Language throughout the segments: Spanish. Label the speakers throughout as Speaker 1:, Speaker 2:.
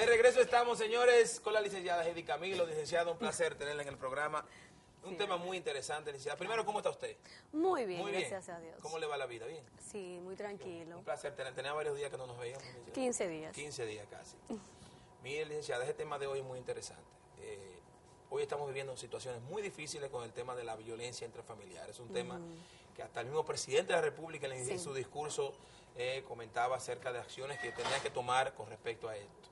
Speaker 1: De regreso estamos, señores, con la licenciada Heidi Camilo. Licenciada, un placer tenerla en el programa. Un tema muy interesante, licenciada. Primero, ¿cómo está usted?
Speaker 2: Muy bien, gracias a Dios.
Speaker 1: ¿Cómo le va la vida? ¿Bien?
Speaker 2: Sí, muy tranquilo.
Speaker 1: Un placer tener. Tenía varios días que no nos veíamos.
Speaker 2: 15 días.
Speaker 1: 15 días casi. Mire, licenciada, este tema de hoy es muy interesante. Hoy estamos viviendo situaciones muy difíciles con el tema de la violencia intrafamiliar. Es un tema que hasta el mismo presidente de la República en su discurso comentaba acerca de acciones que tenía que tomar con respecto a esto.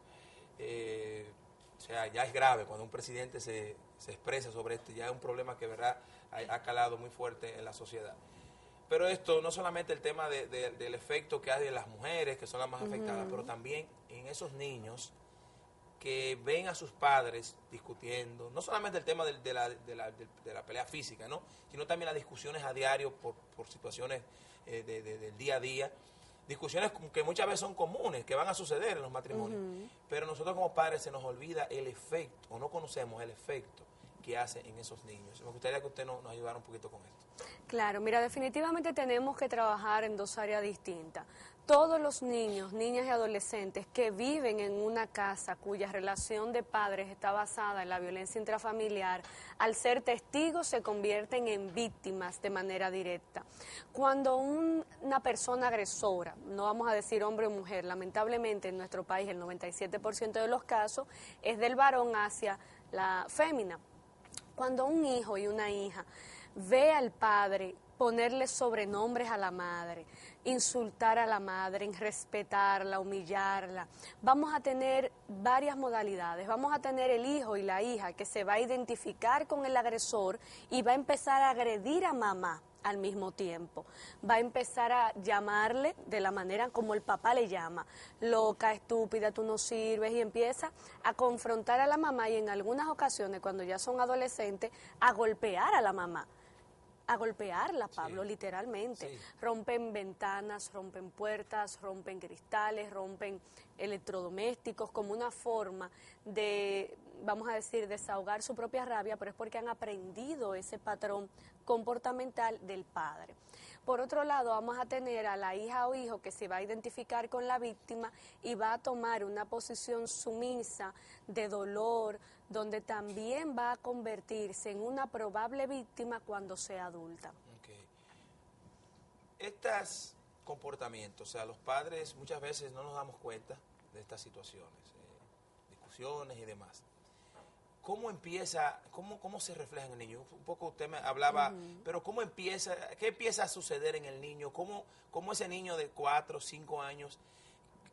Speaker 1: O sea, ya es grave cuando un presidente se expresa sobre esto, ya es un problema que verdad ha calado muy fuerte en la sociedad. Pero esto no solamente el tema del efecto que hay en las mujeres, que son las más afectadas, pero también en esos niños que ven a sus padres discutiendo, no solamente el tema de la pelea física, ¿no?, sino también las discusiones a diario por situaciones del día a día, discusiones que muchas veces son comunes, que van a suceder en los matrimonios, pero nosotros como padres se nos olvida el efecto, o no conocemos el efecto que hace en esos niños. Me gustaría que usted nos ayudara un poquito con esto.
Speaker 2: Claro, mira, definitivamente tenemos que trabajar en dos áreas distintas. Todos los niños, niñas y adolescentes que viven en una casa cuya relación de padres está basada en la violencia intrafamiliar, al ser testigos se convierten en víctimas de manera directa. Cuando una persona agresora, no vamos a decir hombre o mujer, lamentablemente en nuestro país el 97% de los casos es del varón hacia la fémina. Cuando un hijo y una hija ve al padre ponerle sobrenombres a la madre, insultar a la madre, irrespetarla, humillarla, vamos a tener varias modalidades. Vamos a tener el hijo y la hija que se va a identificar con el agresor y va a empezar a agredir a mamá al mismo tiempo. Va a empezar a llamarle de la manera como el papá le llama, loca, estúpida, tú no sirves, y empieza a confrontar a la mamá y en algunas ocasiones, cuando ya son adolescentes, a golpear a la mamá. A golpearla, Pablo, literalmente. Sí. Rompen ventanas, rompen puertas, rompen cristales, rompen electrodomésticos como una forma de, vamos a decir, desahogar su propia rabia, pero es porque han aprendido ese patrón comportamental del padre. Por otro lado, vamos a tener a la hija o hijo que se va a identificar con la víctima y va a tomar una posición sumisa de dolor, donde también va a convertirse en una probable víctima cuando sea adulta.
Speaker 1: Okay. Estos comportamientos, o sea, los padres muchas veces no nos damos cuenta de estas situaciones, discusiones y demás. ¿Cómo empieza, cómo se refleja en el niño? Un poco usted me hablaba, pero ¿cómo empieza, qué empieza a suceder en el niño? ¿Cómo ese niño de 4 o 5 años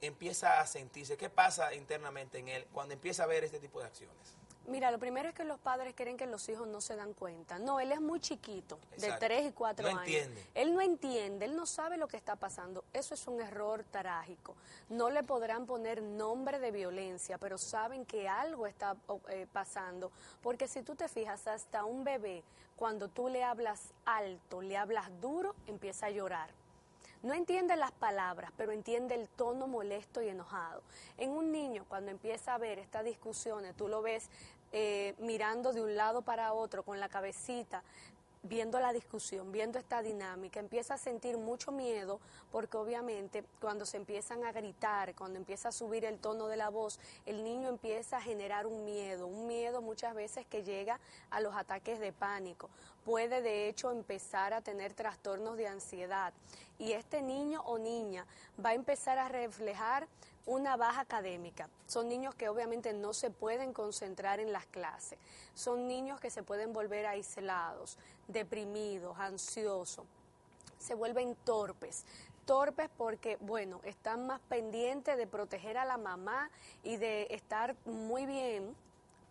Speaker 1: empieza a sentirse? ¿Qué pasa internamente en él cuando empieza a ver este tipo de acciones?
Speaker 2: Mira, lo primero es que los padres creen que los hijos no se dan cuenta. No, él es muy chiquito, de 3 y 4 años.
Speaker 1: Entiende.
Speaker 2: Él no entiende, él no sabe lo que está pasando. Eso es un error trágico. No le podrán poner nombre de violencia, pero saben que algo está pasando. Porque si tú te fijas, hasta un bebé, cuando tú le hablas alto, le hablas duro, empieza a llorar. No entiende las palabras, pero entiende el tono molesto y enojado. En un niño, cuando empieza a ver estas discusiones, tú lo ves mirando de un lado para otro con la cabecita, viendo la discusión, viendo esta dinámica, empieza a sentir mucho miedo porque obviamente cuando se empiezan a gritar, cuando empieza a subir el tono de la voz, el niño empieza a generar un miedo muchas veces que llega a los ataques de pánico. Puede de hecho empezar a tener trastornos de ansiedad y este niño o niña va a empezar a reflejar una baja académica. Son niños que obviamente no se pueden concentrar en las clases, son niños que se pueden volver aislados, deprimidos, ansiosos, se vuelven torpes porque, bueno, están más pendientes de proteger a la mamá y de estar muy bien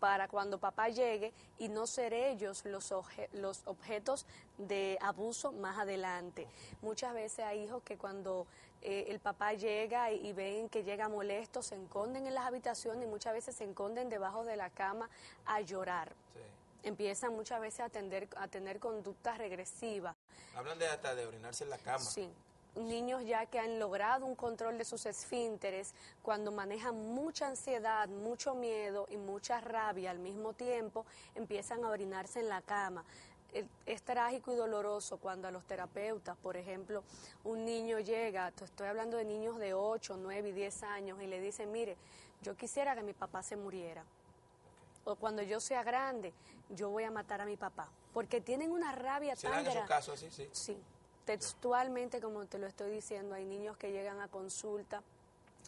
Speaker 2: para cuando papá llegue y no ser ellos los objetos de abuso más adelante. Muchas veces hay hijos que cuando el papá llega y ven que llega molesto, se esconden en las habitaciones y muchas veces se esconden debajo de la cama a llorar. Sí. Empiezan muchas veces a tener conductas regresivas.
Speaker 1: Hablan de hasta de orinarse en la cama.
Speaker 2: Sí. Niños ya que han logrado un control de sus esfínteres, cuando manejan mucha ansiedad, mucho miedo y mucha rabia al mismo tiempo, empiezan a orinarse en la cama. es trágico y doloroso cuando a los terapeutas, por ejemplo, un niño llega, estoy hablando de niños de 8, 9 y 10 años, y le dicen, mire, yo quisiera que mi papá se muriera. O cuando yo sea grande, yo voy a matar a mi papá. Porque tienen una rabia tan grande.
Speaker 1: ¿Se dan esos casos así? Sí.
Speaker 2: Sí, textualmente, como te lo estoy diciendo, hay niños que llegan a consulta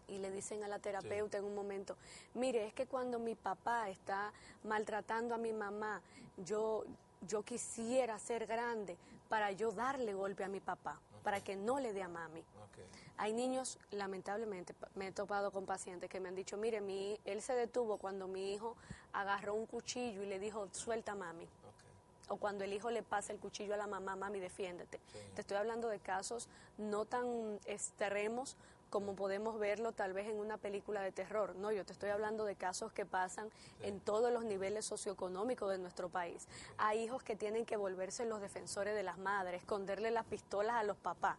Speaker 2: y le dicen a la terapeuta en un momento, mire, es que cuando mi papá está maltratando a mi mamá, yo quisiera ser grande para yo darle golpe a mi papá, para que no le dé a mami. Hay niños, lamentablemente, me he topado con pacientes que me han dicho, mire, él se detuvo cuando mi hijo agarró un cuchillo y le dijo, suelta a mami. O cuando el hijo le pasa el cuchillo a la mamá, mami, defiéndete. Sí. Te estoy hablando de casos no tan extremos como podemos verlo tal vez en una película de terror. No, yo te estoy hablando de casos que pasan en todos los niveles socioeconómicos de nuestro país. Hay hijos que tienen que volverse los defensores de las madres, esconderle las pistolas a los papás,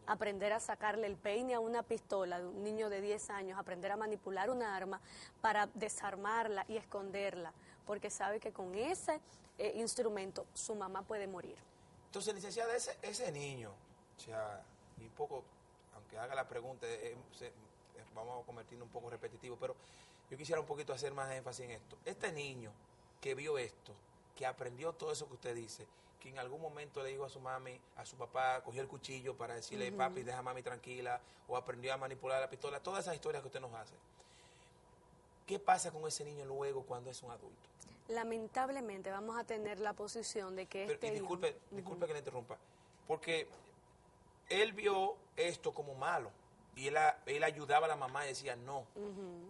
Speaker 2: aprender a sacarle el peine a una pistola de un niño de 10 años, aprender a manipular una arma para desarmarla y esconderla, porque sabe que con ese instrumento su mamá puede morir.
Speaker 1: Entonces, licenciada, ese niño, o sea, y un poco, aunque haga la pregunta, vamos a convertirlo un poco repetitivo, pero yo quisiera un poquito hacer más énfasis en esto. Este niño que vio esto, que aprendió todo eso que usted dice, que en algún momento le dijo a su mami, a su papá, cogió el cuchillo para decirle, papi, deja a mami tranquila, o aprendió a manipular la pistola, todas esas historias que usted nos hace. ¿Qué pasa con ese niño luego cuando es un adulto?
Speaker 2: Lamentablemente vamos a tener la posición de que
Speaker 1: Pero, disculpe que le interrumpa, porque él vio esto como malo y él ayudaba a la mamá y decía no.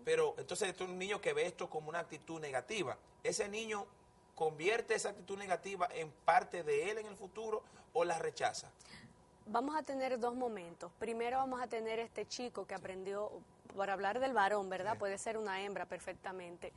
Speaker 1: Pero entonces este es un niño que ve esto como una actitud negativa. Ese niño convierte esa actitud negativa en parte de él en el futuro o la rechaza.
Speaker 2: Vamos a tener dos momentos. Primero vamos a tener este chico que aprendió, por hablar del varón, ¿verdad? Sí. Puede ser una hembra perfectamente.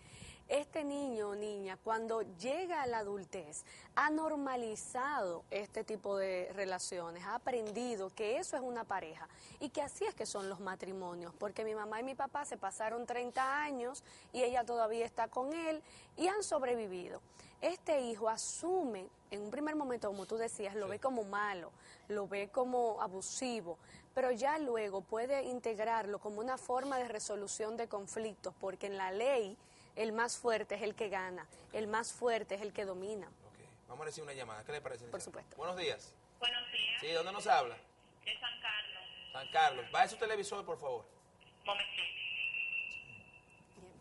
Speaker 2: Este niño o niña, cuando llega a la adultez, ha normalizado este tipo de relaciones, ha aprendido que eso es una pareja y que así es que son los matrimonios, porque mi mamá y mi papá se pasaron 30 años y ella todavía está con él y han sobrevivido. Este hijo asume, en un primer momento, como tú decías, lo ve como malo, lo ve como abusivo, pero ya luego puede integrarlo como una forma de resolución de conflictos, porque en la ley el más fuerte es el que gana, el más fuerte es el que domina.
Speaker 1: Okay. Vamos a recibir una llamada. ¿Qué le parece?
Speaker 2: Por supuesto.
Speaker 1: Buenos días.
Speaker 3: Buenos días.
Speaker 1: Sí, ¿dónde nos habla?
Speaker 3: De San Carlos.
Speaker 1: San Carlos. Vaya a su televisor, por favor.
Speaker 3: Momentito.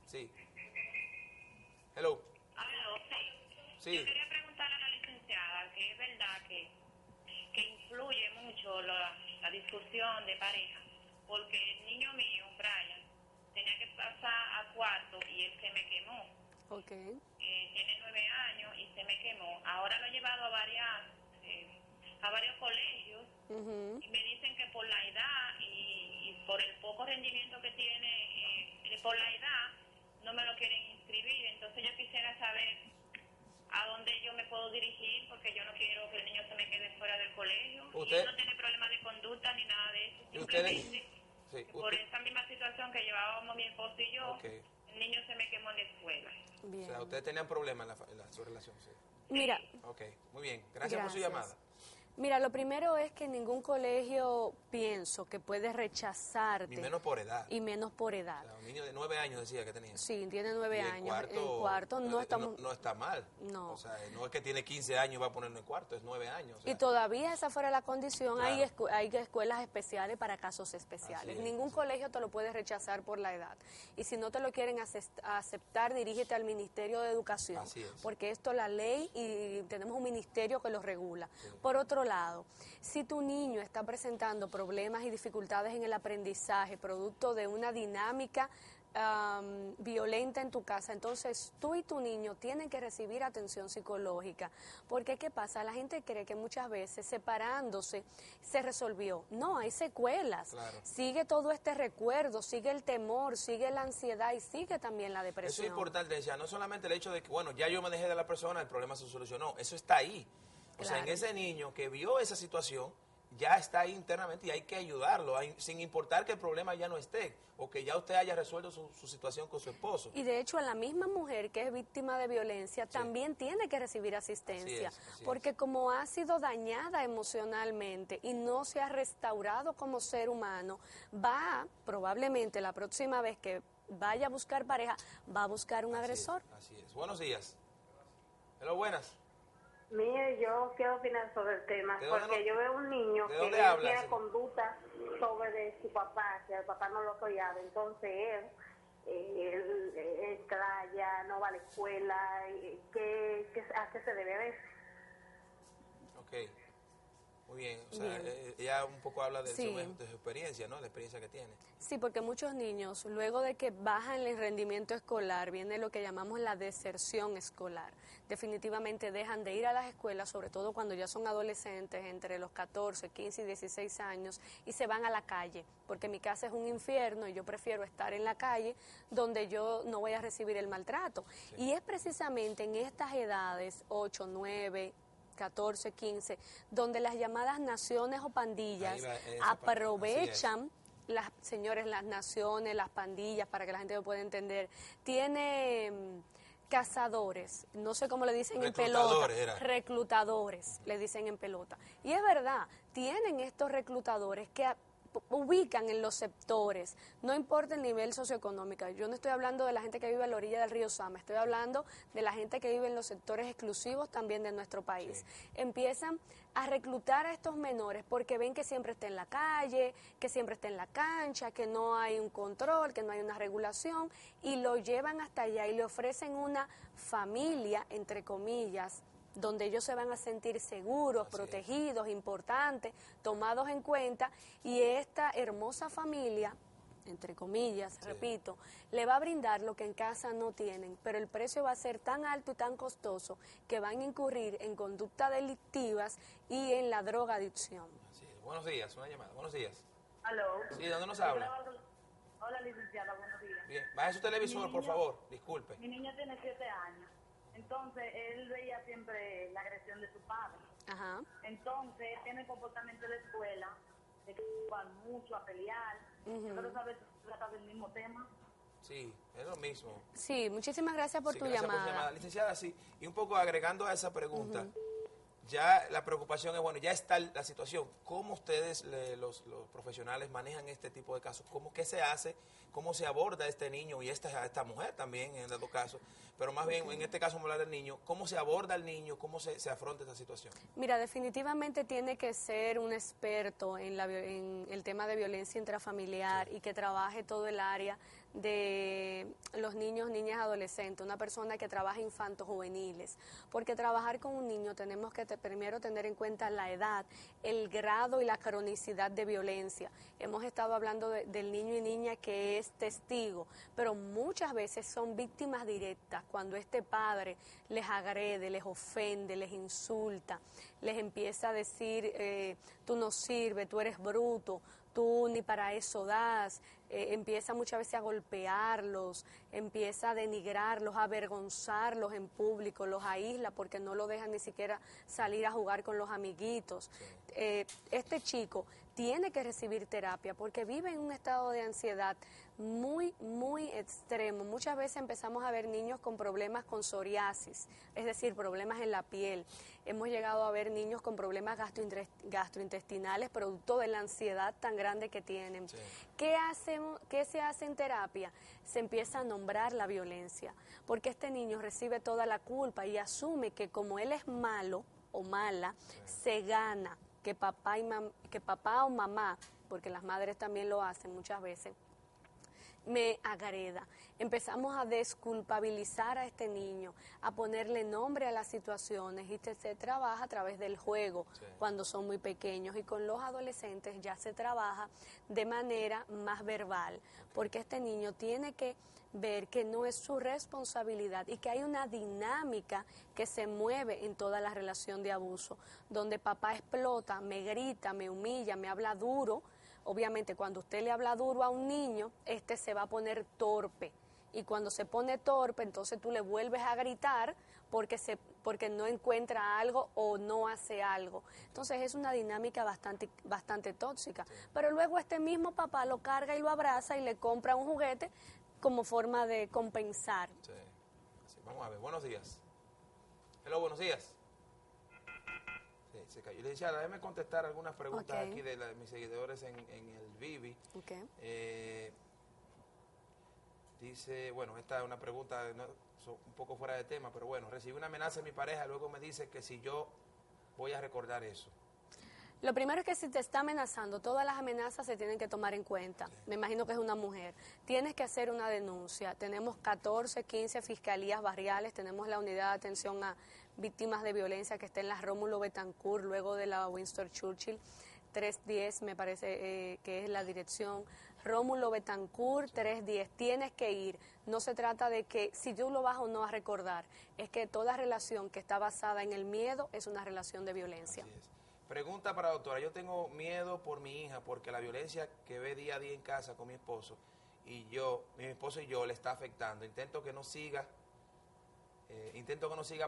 Speaker 1: Sí. Hello.
Speaker 3: Aló,
Speaker 1: sí.
Speaker 3: Yo quería preguntarle a la licenciada que es verdad que influye mucho la discusión de pareja, porque el niño mío, Brian, tenía que pasar a cuarto y él se me quemó.
Speaker 2: Okay.
Speaker 3: Tiene 9 años y se me quemó. Ahora lo he llevado a varios colegios y me dicen que por la edad y por el poco rendimiento que tiene, por la edad no me lo quieren inscribir. Entonces yo quisiera saber a dónde yo me puedo dirigir, porque yo no quiero que el niño se me quede fuera del colegio.
Speaker 1: ¿Usted?
Speaker 3: Y él no tiene problemas de conducta ni nada de eso. Simplemente
Speaker 1: sí,
Speaker 3: por esa misma situación que llevábamos mi esposo y yo, el niño se me quemó en la escuela.
Speaker 2: Bien.
Speaker 1: O sea, ustedes tenían problemas en su relación, sí.
Speaker 2: Mira.
Speaker 1: Ok, muy bien. Gracias por su llamada.
Speaker 2: Mira, lo primero es que ningún colegio, pienso, que puede rechazarte.
Speaker 1: Y menos por edad.
Speaker 2: Y menos por edad.
Speaker 1: O sea, un niño de 9 años decía que tenía.
Speaker 2: Sí, tiene 9 años.
Speaker 1: En
Speaker 2: cuarto no estamos...
Speaker 1: No está mal.
Speaker 2: No.
Speaker 1: O sea, no es que tiene 15 años y va a ponerlo en cuarto, es 9 años. O sea.
Speaker 2: Y todavía esa fuera la condición,
Speaker 1: claro.
Speaker 2: hay escuelas especiales para casos especiales. Ningún colegio te lo puede rechazar por la edad. Y si no te lo quieren aceptar, dirígete al Ministerio de Educación.
Speaker 1: Así es.
Speaker 2: Porque esto la ley y tenemos un ministerio que lo regula. Sí. Por otro lado, si tu niño está presentando problemas y dificultades en el aprendizaje, producto de una dinámica violenta en tu casa, entonces tú y tu niño tienen que recibir atención psicológica, porque ¿qué pasa? La gente cree que muchas veces separándose se resolvió. No, hay secuelas.
Speaker 1: Claro.
Speaker 2: Sigue todo este recuerdo, sigue el temor, sigue la ansiedad y sigue también la depresión.
Speaker 1: Eso es importante, ya no solamente el hecho de que, bueno, ya yo me dejé de la persona, el problema se solucionó, eso está ahí. O sea, en ese niño que vio esa situación, ya está ahí internamente y hay que ayudarlo, sin importar que el problema ya no esté o que ya usted haya resuelto su situación con su esposo.
Speaker 2: Y de hecho a la misma mujer que es víctima de violencia también tiene que recibir asistencia,
Speaker 1: así
Speaker 2: porque como ha sido dañada emocionalmente y no se ha restaurado como ser humano, va probablemente la próxima vez que vaya a buscar pareja, va a buscar un agresor.
Speaker 1: Así es. Buenos días. Hello, buenas.
Speaker 4: Mire, yo quiero opinar sobre el tema, porque yo veo un niño que tiene conducta sobre de su papá, que el papá no lo apoyaba, entonces él entra ya, no va a la escuela, ¿a qué se debe ver?
Speaker 1: Ok, muy bien, o sea, ella un poco habla de su experiencia, ¿no? La experiencia que tiene.
Speaker 2: Sí, porque muchos niños, luego de que bajan el rendimiento escolar, viene lo que llamamos la deserción escolar. Definitivamente dejan de ir a las escuelas, sobre todo cuando ya son adolescentes, entre los 14, 15 y 16 años, y se van a la calle, porque mi casa es un infierno y yo prefiero estar en la calle donde yo no voy a recibir el maltrato. Sí. Y es precisamente en estas edades, 8, 9, 14, 15, donde las llamadas naciones o pandillas aprovechan, las naciones, las pandillas, para que la gente lo pueda entender, tiene cazadores, no sé cómo le dicen en pelota, reclutadores, le dicen en pelota. Y es verdad, tienen estos reclutadores que ubican en los sectores, no importa el nivel socioeconómico. Yo no estoy hablando de la gente que vive a la orilla del río Sama, estoy hablando de la gente que vive en los sectores exclusivos también de nuestro país. Sí. Empiezan a reclutar a estos menores porque ven que siempre está en la calle, que siempre está en la cancha, que no hay un control, que no hay una regulación, y lo llevan hasta allá y le ofrecen una familia, entre comillas, donde ellos se van a sentir seguros, protegidos, importantes, tomados en cuenta, y esta hermosa familia, entre comillas, repito, le va a brindar lo que en casa no tienen, pero el precio va a ser tan alto y tan costoso que van a incurrir en conductas delictivas y en la drogadicción.
Speaker 1: Buenos días, una llamada. Buenos días.
Speaker 4: ¿Aló?
Speaker 1: Sí, ¿dónde nos habla?
Speaker 4: Hola, licenciada, buenos días.
Speaker 1: Bien, baje su televisor, por favor, disculpe.
Speaker 4: Mi niña tiene 7 años. Entonces, él veía siempre la agresión de su padre.
Speaker 2: Ajá.
Speaker 4: Entonces, tiene el comportamiento de la escuela, de que van mucho a pelear. Pero sabes, trata del mismo tema.
Speaker 1: Sí, es lo mismo.
Speaker 2: Sí, muchísimas gracias por tu llamada.
Speaker 1: Licenciada, sí, y un poco agregando a esa pregunta, ya la preocupación es, bueno, ya está la situación. ¿Cómo ustedes, los profesionales, manejan este tipo de casos? ¿Qué se hace? ¿Cómo se aborda a este niño y a esta mujer también, en dado caso? Pero más bien, en este caso, vamos a hablar del niño. ¿Cómo se aborda al niño? ¿Cómo se afronta esta situación?
Speaker 2: Mira, definitivamente tiene que ser un experto en el tema de violencia intrafamiliar y que trabaje todo el área de los niños, niñas, adolescentes, una persona que trabaja infantos juveniles, porque trabajar con un niño tenemos que primero tener en cuenta la edad, el grado y la cronicidad de violencia. Hemos estado hablando del niño y niña que es testigo, pero muchas veces son víctimas directas cuando este padre les agrede, les ofende, les insulta, les empieza a decir tú no sirves, tú eres bruto, tú ni para eso das, empieza muchas veces a golpearlos, empieza a denigrarlos, a avergonzarlos en público, los aísla porque no lo dejan ni siquiera salir a jugar con los amiguitos. Este chico tiene que recibir terapia porque vive en un estado de ansiedad muy, muy extremo. Muchas veces empezamos a ver niños con problemas con psoriasis, es decir, problemas en la piel. Hemos llegado a ver niños con problemas gastrointestinales producto de la ansiedad tan grande que tienen. Sí. ¿Qué se hace en terapia? Se empieza a nombrar la violencia, porque este niño recibe toda la culpa y asume que como él es malo o mala, se gana que papá o mamá, porque las madres también lo hacen muchas veces, me agreda. Empezamos a desculpabilizar a este niño, a ponerle nombre a las situaciones, y se trabaja a través del juego cuando son muy pequeños, y con los adolescentes ya se trabaja de manera más verbal, porque este niño tiene que ver que no es su responsabilidad y que hay una dinámica que se mueve en toda la relación de abuso, donde papá explota, me grita, me humilla, me habla duro. Obviamente cuando usted le habla duro a un niño, se va a poner torpe, y cuando se pone torpe, entonces tú le vuelves a gritar porque no encuentra algo o no hace algo. Entonces es una dinámica bastante tóxica. Sí. Pero luego este mismo papá lo carga y lo abraza y le compra un juguete como forma de compensar.
Speaker 1: Sí. Así, vamos a ver, buenos días. Hello, buenos días. Sí, se cayó. Licenciada, déjeme contestar algunas preguntas aquí de mis seguidores en el Vivi. Dice, bueno, esta es una pregunta un poco fuera de tema, pero bueno, recibí una amenaza de mi pareja, luego me dice que si yo voy a recordar eso.
Speaker 2: Lo primero es que si te está amenazando, todas las amenazas se tienen que tomar en cuenta. Sí. Me imagino que es una mujer. Tienes que hacer una denuncia. Tenemos 14, 15 fiscalías barriales, tenemos la unidad de atención a víctimas de violencia que está en la Rómulo Betancourt, luego de la Winston Churchill, 310 me parece que es la dirección. Rómulo Betancourt, 310, tienes que ir. No se trata de que si tú lo vas o no a recordar, es que toda relación que está basada en el miedo es una relación de violencia.
Speaker 1: Así es. Pregunta para la doctora, yo tengo miedo por mi hija porque la violencia que ve día a día en casa con mi esposo y mi esposo y yo le está afectando. Intento que no siga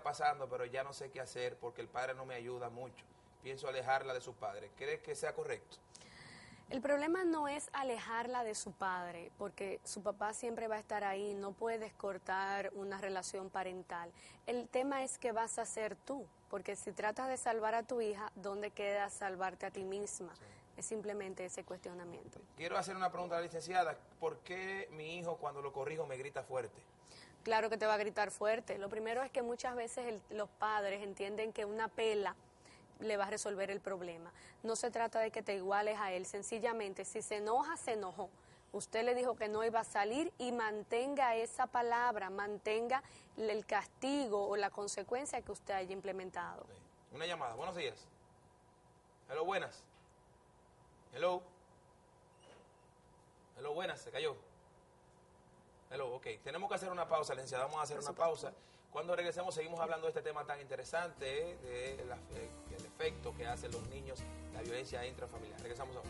Speaker 1: pasando, pero ya no sé qué hacer porque el padre no me ayuda mucho. Pienso alejarla de su padre. ¿Crees que sea correcto?
Speaker 2: El problema no es alejarla de su padre, porque su papá siempre va a estar ahí, no puedes cortar una relación parental. El tema es qué vas a hacer tú, porque si tratas de salvar a tu hija, ¿dónde queda salvarte a ti misma? Sí. Es simplemente ese cuestionamiento.
Speaker 1: Quiero hacer una pregunta a la licenciada. ¿Por qué mi hijo cuando lo corrijo me grita fuerte?
Speaker 2: Claro que te va a gritar fuerte. Lo primero es que muchas veces los padres entienden que una pela le va a resolver el problema. No se trata de que te iguales a él, sencillamente si se enoja, se enojó. Usted le dijo que no iba a salir y mantenga esa palabra, mantenga el castigo o la consecuencia que usted haya implementado.
Speaker 1: Sí. Una llamada, buenos días. Hello, buenas. Hello. Hello, buenas, se cayó. Hello, ok. Tenemos que hacer una pausa, licenciada, vamos a hacer una pausa. Cuando regresemos seguimos hablando de este tema tan interesante, del efecto que hacen los niños, la violencia intrafamiliar. Regresamos ahora.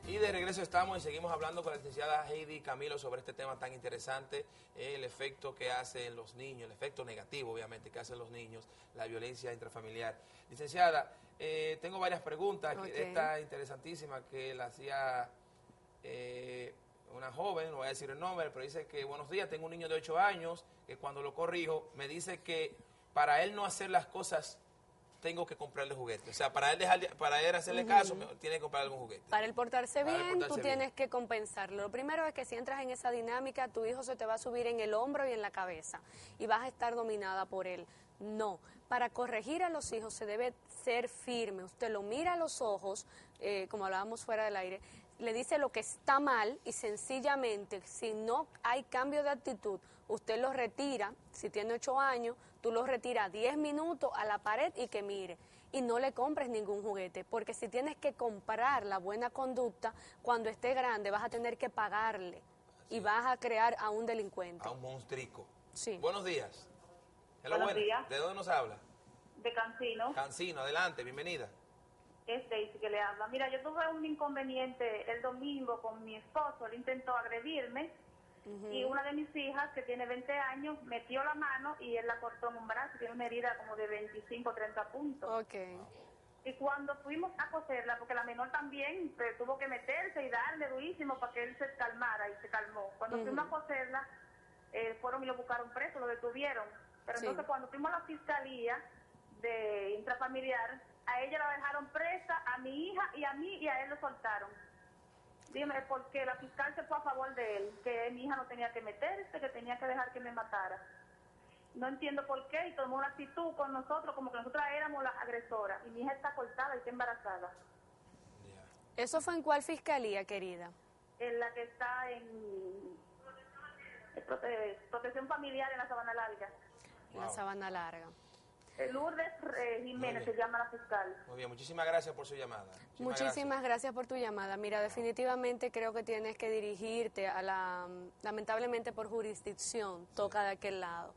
Speaker 1: Y de regreso estamos y seguimos hablando con la licenciada Heidi Camilo sobre este tema tan interesante, el efecto que hacen los niños, el efecto negativo obviamente que hacen los niños, la violencia intrafamiliar. Licenciada, tengo varias preguntas, esta interesantísima que la hacía una joven, no voy a decir el nombre, pero dice que buenos días, tengo un niño de 8 años, que cuando lo corrijo me dice que para él no hacer las cosas tengo que comprarle juguetes. O sea, para él hacerle caso, tiene que comprarle algún juguete.
Speaker 2: Para él portarse bien, tú tienes que compensarlo. Lo primero es que si entras en esa dinámica, tu hijo se te va a subir en el hombro y en la cabeza y vas a estar dominada por él. No, para corregir a los hijos se debe ser firme. Usted lo mira a los ojos, como hablábamos fuera del aire, le dice lo que está mal y sencillamente, si no hay cambio de actitud, usted lo retira. Si tiene 8 años, tú lo retiras 10 minutos a la pared y que mire. Y no le compres ningún juguete, porque si tienes que comprar la buena conducta, cuando esté grande vas a tener que pagarle y vas a crear a un delincuente.
Speaker 1: A un monstrico.
Speaker 2: Sí.
Speaker 1: Buenos días.
Speaker 3: Hello, buenos días.
Speaker 1: ¿De dónde nos habla?
Speaker 3: De Cancino.
Speaker 1: Cancino, adelante, bienvenida.
Speaker 3: Es Daisy que le habla. Mira, yo tuve un inconveniente el domingo con mi esposo, él intentó agredirme y una de mis hijas, que tiene 20 años, metió la mano y él la cortó en un brazo, tiene una herida como de 25 o 30 puntos.
Speaker 2: Okay.
Speaker 3: Y cuando fuimos a coserla, porque la menor también tuvo que meterse y darle durísimo para que él se calmara y se calmó. Cuando fuimos a coserla, fueron y lo buscaron preso, lo detuvieron. Pero entonces cuando fuimos a la fiscalía de intrafamiliar, a ella la dejaron presa, a mi hija y a mí, y a él lo soltaron. Dime, porque la fiscal se fue a favor de él, que mi hija no tenía que meterse, que tenía que dejar que me matara. No entiendo por qué, y tomó una actitud con nosotros, como que nosotras éramos las agresoras, y mi hija está cortada y está embarazada.
Speaker 2: ¿Eso fue en cuál fiscalía, querida?
Speaker 3: En la que está en protección familiar en la Sabana Larga.
Speaker 2: En la Sabana Larga.
Speaker 3: Lourdes Jiménez se llama la fiscal.
Speaker 1: Muy bien, muchísimas gracias por su llamada.
Speaker 2: Muchísimas gracias por tu llamada. Mira, definitivamente creo que tienes que dirigirte a lamentablemente por jurisdicción, toca de aquel lado.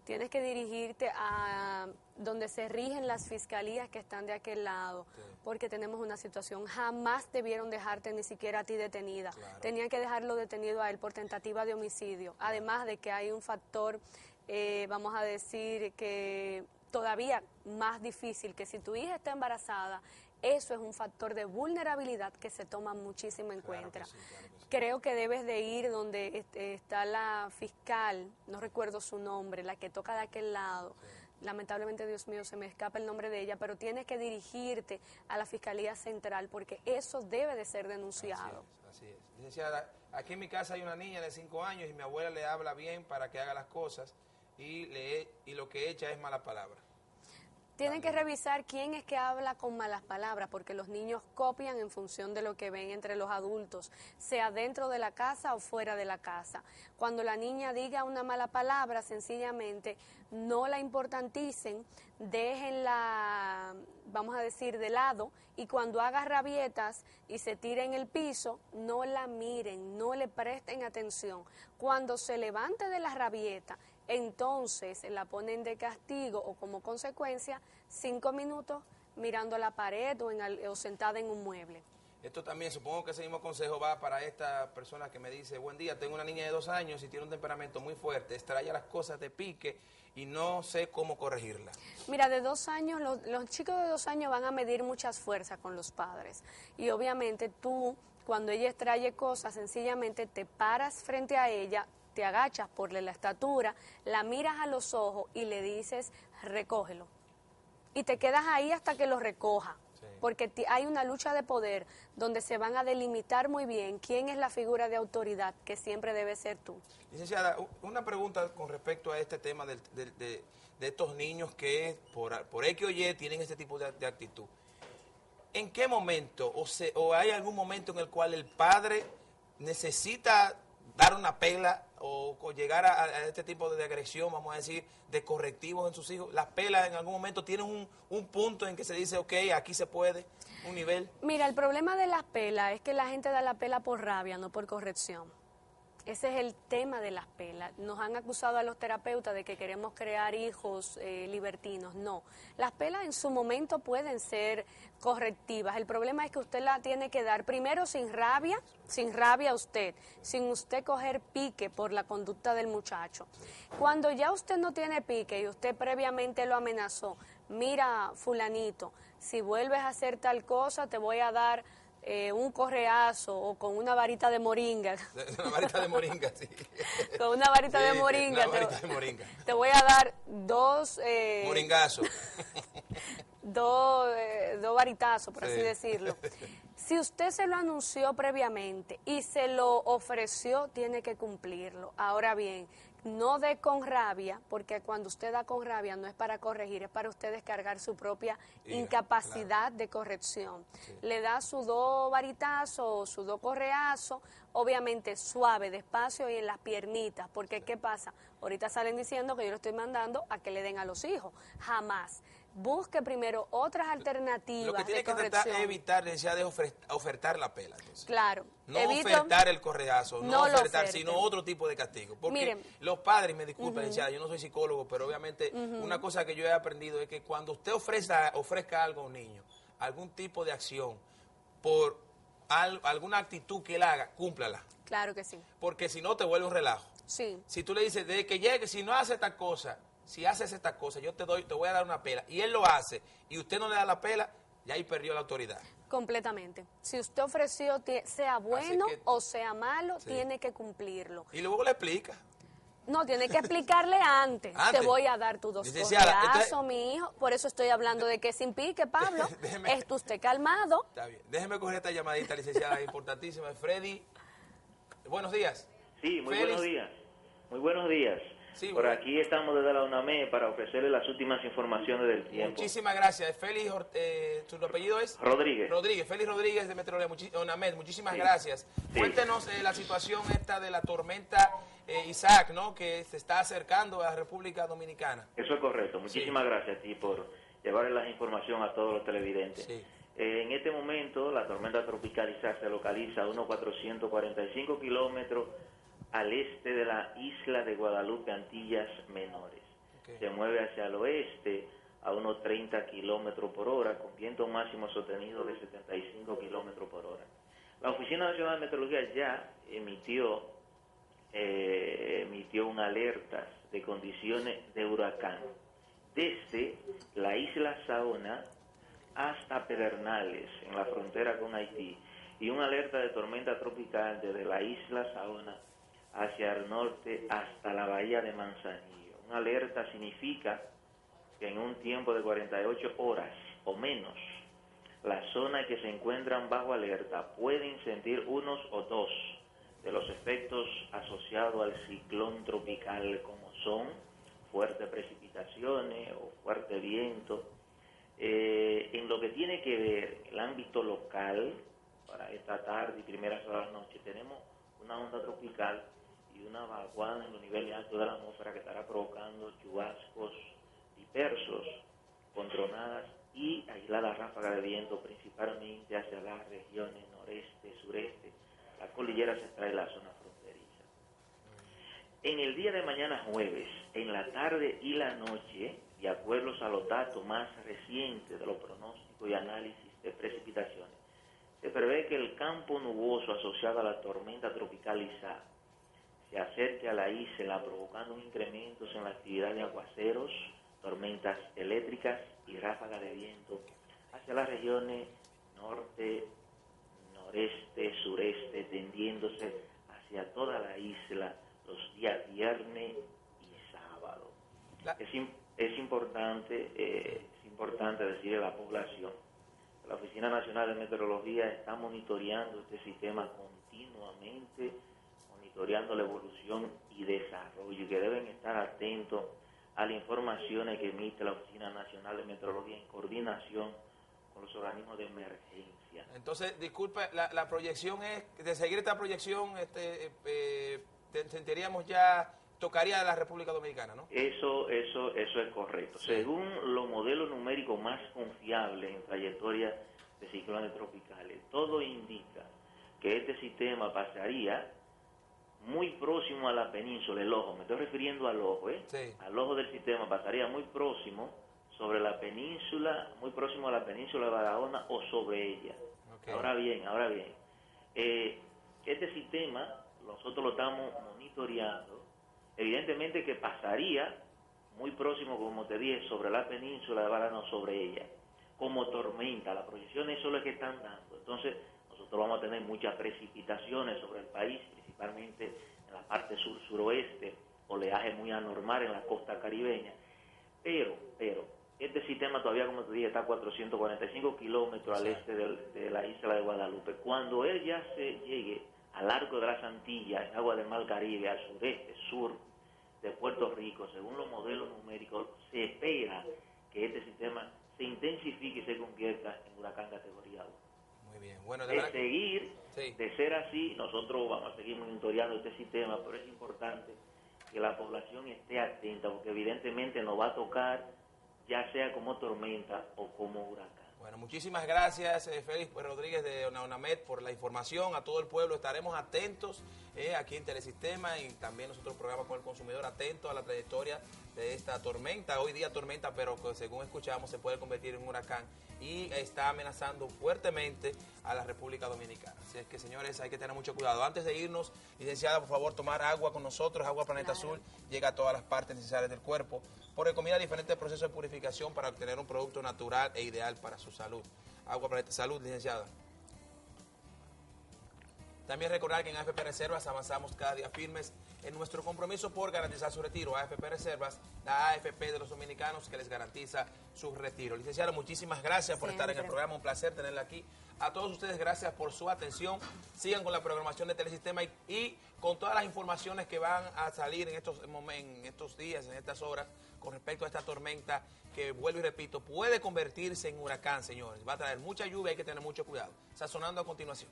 Speaker 2: tienes que dirigirte a donde se rigen las fiscalías que están de aquel lado, porque tenemos una situación. Jamás debieron dejarte ni siquiera a ti detenida. Tenían que dejarlo detenido a él por tentativa de homicidio. Además de que hay un factor, vamos a decir, que todavía más difícil, que si tu hija está embarazada, eso es un factor de vulnerabilidad que se toma muchísimo en cuenta. Creo que debes de ir donde está la fiscal, no recuerdo su nombre, la que toca de aquel lado. Lamentablemente, Dios mío, se me escapa el nombre de ella, pero tienes que dirigirte a la Fiscalía Central porque eso debe de ser denunciado.
Speaker 1: Así es. Licenciada, aquí en mi casa hay una niña de 5 años y mi abuela le habla bien para que haga las cosas y lo que echa es mala palabra.
Speaker 2: Tienen que revisar quién es que habla con malas palabras, porque los niños copian en función de lo que ven entre los adultos, sea dentro de la casa o fuera de la casa. Cuando la niña diga una mala palabra, sencillamente no la importanticen, déjenla, vamos a decir, de lado, y cuando haga rabietas y se tire en el piso, no la miren, no le presten atención. Cuando se levante de la rabieta, entonces la ponen de castigo o como consecuencia 5 minutos mirando a la pared o sentada en un mueble.
Speaker 1: Esto también, supongo que ese mismo consejo va para esta persona que me dice, buen día, tengo una niña de 2 años y tiene un temperamento muy fuerte, extraña las cosas de pique y no sé cómo corregirla.
Speaker 2: Mira, de 2 años, los chicos de 2 años van a medir muchas fuerzas con los padres y obviamente tú, cuando ella extrae cosas, sencillamente te paras frente a ella, te agachas por la estatura, la miras a los ojos y le dices, recógelo. Y te quedas ahí hasta que lo recoja, porque hay una lucha de poder donde se van a delimitar muy bien quién es la figura de autoridad, que siempre debe ser tú.
Speaker 1: Licenciada, una pregunta con respecto a este tema de estos niños que por X o Y tienen este tipo de actitud. ¿En qué momento o hay algún momento en el cual el padre necesita dar una pela o llegar a este tipo de agresión, vamos a decir, de correctivos en sus hijos? ¿Las pelas en algún momento tienen un punto en que se dice, ok, aquí se puede, un nivel?
Speaker 2: Mira, el problema de las pelas es que la gente da la pela por rabia, no por corrección. Ese es el tema de las pelas. Nos han acusado a los terapeutas de que queremos crear hijos libertinos. No, las pelas en su momento pueden ser correctivas. El problema es que usted la tiene que dar primero sin rabia usted, sin usted coger pique por la conducta del muchacho. Cuando ya usted no tiene pique y usted previamente lo amenazó, mira, fulanito, si vuelves a hacer tal cosa te voy a dar un correazo o con una varita de moringa.
Speaker 1: Una varita de moringa, sí.
Speaker 2: Con una varita de moringa.
Speaker 1: Una varita de moringa.
Speaker 2: Te voy a dar 2...
Speaker 1: moringazos.
Speaker 2: Dos varitazos, por así decirlo. Si usted se lo anunció previamente y se lo ofreció, tiene que cumplirlo. Ahora bien, no dé con rabia, porque cuando usted da con rabia no es para corregir, es para usted descargar su propia incapacidad de corrección. Sí. Le da su 2 varitazos, su 2 correazos, obviamente suave, despacio y en las piernitas, porque ¿qué pasa? Ahorita salen diciendo que yo lo estoy mandando a que le den a los hijos. Jamás. Busque primero otras alternativas.
Speaker 1: Lo que tiene que tratar es evitar la necesidad de ofertar la pela. Entonces.
Speaker 2: Claro.
Speaker 1: No ofertar el correazo, no ofertar, sino otro tipo de castigo. Porque
Speaker 2: miren,
Speaker 1: los padres, me disculpen, licenciada, yo no soy psicólogo, pero obviamente una cosa que yo he aprendido es que cuando usted ofrezca algo a un niño, algún tipo de acción, por alguna actitud que él haga, cúmplala.
Speaker 2: Claro que sí.
Speaker 1: Porque si no, te vuelve un relajo.
Speaker 2: Sí.
Speaker 1: Si tú le dices, de que llegue, si no hace esta cosa, si haces esta cosa, yo te voy a dar una pela, y él lo hace, y usted no le da la pela, ya ahí perdió la autoridad. Completamente.
Speaker 2: Si usted ofreció, sea bueno o sea malo, tiene que cumplirlo.
Speaker 1: Y luego le explica.
Speaker 2: No, tiene que explicarle antes. Te voy a dar tus 2 correazos, mi hijo. Por eso estoy hablando de que sin pique, Pablo. Esté usted calmado.
Speaker 1: Está bien. Déjeme coger esta llamadita, licenciada, importantísima. Freddy, buenos días.
Speaker 5: Sí, muy buenos días. Muy buenos días. Sí, por aquí estamos desde la UNAME para ofrecerle las últimas informaciones del tiempo.
Speaker 1: Muchísimas gracias. Félix, ¿su apellido es?
Speaker 5: Rodríguez.
Speaker 1: Félix Rodríguez de Meteorología, UNAMED, muchísimas gracias. Sí. Cuéntenos la situación esta de la tormenta Isaac, ¿no? Que se está acercando a la República Dominicana.
Speaker 5: Eso es correcto. Muchísimas gracias a ti por llevarle la información a todos los televidentes. Sí. En este momento la tormenta tropical Isaac se localiza a unos 445 kilómetros al este de la isla de Guadalupe, Antillas Menores. se mueve hacia el oeste a unos 30 kilómetros por hora, con viento máximo sostenido de 75 kilómetros por hora. La Oficina Nacional de Meteorología ya emitió una alerta de condiciones de huracán desde la isla Saona hasta Pedernales, en la frontera con Haití, y una alerta de tormenta tropical desde la isla Saona hacia el norte hasta la bahía de Manzanillo. Una alerta significa que en un tiempo de 48 horas o menos, las zonas que se encuentran bajo alerta pueden sentir unos o dos de los efectos asociados al ciclón tropical, como son fuertes precipitaciones o fuerte viento. En lo que tiene que ver el ámbito local, para esta tarde y primeras horas de la noche, tenemos una onda tropical y una vaguada en los niveles altos de la atmósfera que estará provocando chubascos dispersos, con tronadas y aisladas ráfagas de viento, principalmente hacia las regiones noreste, sureste, la cordillera central y la zona fronteriza. En el día de mañana jueves, en la tarde y la noche, de acuerdo a los datos más recientes de los pronósticos y análisis de precipitaciones, se prevé que el campo nuboso asociado a la tormenta tropical Isaac se acerque a la isla, provocando un incremento en la actividad de aguaceros, tormentas eléctricas y ráfagas de viento hacia las regiones norte, noreste, sureste, tendiéndose hacia toda la isla los días viernes y sábado. Es importante decirle a la población que la Oficina Nacional de Meteorología está monitoreando este sistema continuamente, monitoreando la evolución y desarrollo, y que deben estar atentos a las informaciones que emite la Oficina Nacional de Meteorología en coordinación con los organismos de emergencia.
Speaker 1: Entonces, disculpe, la proyección es, de seguir esta proyección, sentiríamos ya, tocaría a la República Dominicana, ¿no?
Speaker 5: Eso es correcto. Sí. Según los modelos numéricos más confiables en trayectoria de ciclones tropicales, todo indica que este sistema pasaría muy próximo a la península, el ojo, me estoy refiriendo al ojo,
Speaker 1: sí,
Speaker 5: al ojo del sistema, pasaría muy próximo sobre la península, muy próximo a la península de Barahona o sobre ella.
Speaker 1: Okay.
Speaker 5: Ahora bien, este sistema nosotros lo estamos monitoreando, evidentemente que pasaría muy próximo, como te dije, sobre la península de Barahona o sobre ella, como tormenta. Las proyecciones son las que están dando. Entonces, nosotros vamos a tener muchas precipitaciones sobre el país, principalmente en la parte sur-suroeste, oleaje muy anormal en la costa caribeña, pero este sistema todavía, como te dije, está a 445 kilómetros al este de la isla de Guadalupe. Cuando él ya se llegue al arco de las Antillas, en agua del Mar Caribe, al sureste, sur de Puerto Rico, según los modelos numéricos, se espera que este sistema se intensifique y se convierta en huracán categoría 1.
Speaker 1: Muy bien. Bueno,
Speaker 5: de ser así, nosotros vamos a seguir monitoreando este sistema, pero es importante que la población esté atenta, porque evidentemente nos va a tocar, ya sea como tormenta o como huracán.
Speaker 1: Bueno, muchísimas gracias, Félix Rodríguez de ONAMED, por la información. A todo el pueblo estaremos atentos aquí en Telesistema, y también nosotros programa con el consumidor, atentos a la trayectoria de esta tormenta. Hoy día tormenta, pero según escuchamos se puede convertir en un huracán y está amenazando fuertemente a la República Dominicana. Así es que, señores, hay que tener mucho cuidado. Antes de irnos, licenciada, por favor, tomar agua con nosotros. Agua Planeta Azul llega a todas las partes necesarias del cuerpo, por recomienda diferentes procesos de purificación para obtener un producto natural e ideal para su salud. Agua Planeta Salud, licenciada. También recordar que en AFP Reservas avanzamos cada día firmes en nuestro compromiso por garantizar su retiro. AFP Reservas, la AFP de los dominicanos que les garantiza su retiro. Licenciada, muchísimas gracias por estar en el programa. Un placer tenerla aquí. A todos ustedes, gracias por su atención. Sigan con la programación de Telesistema y con todas las informaciones que van a salir en estos días, en estas horas, con respecto a esta tormenta que, vuelvo y repito, puede convertirse en huracán, señores. Va a traer mucha lluvia, hay que tener mucho cuidado. Sazonando a continuación.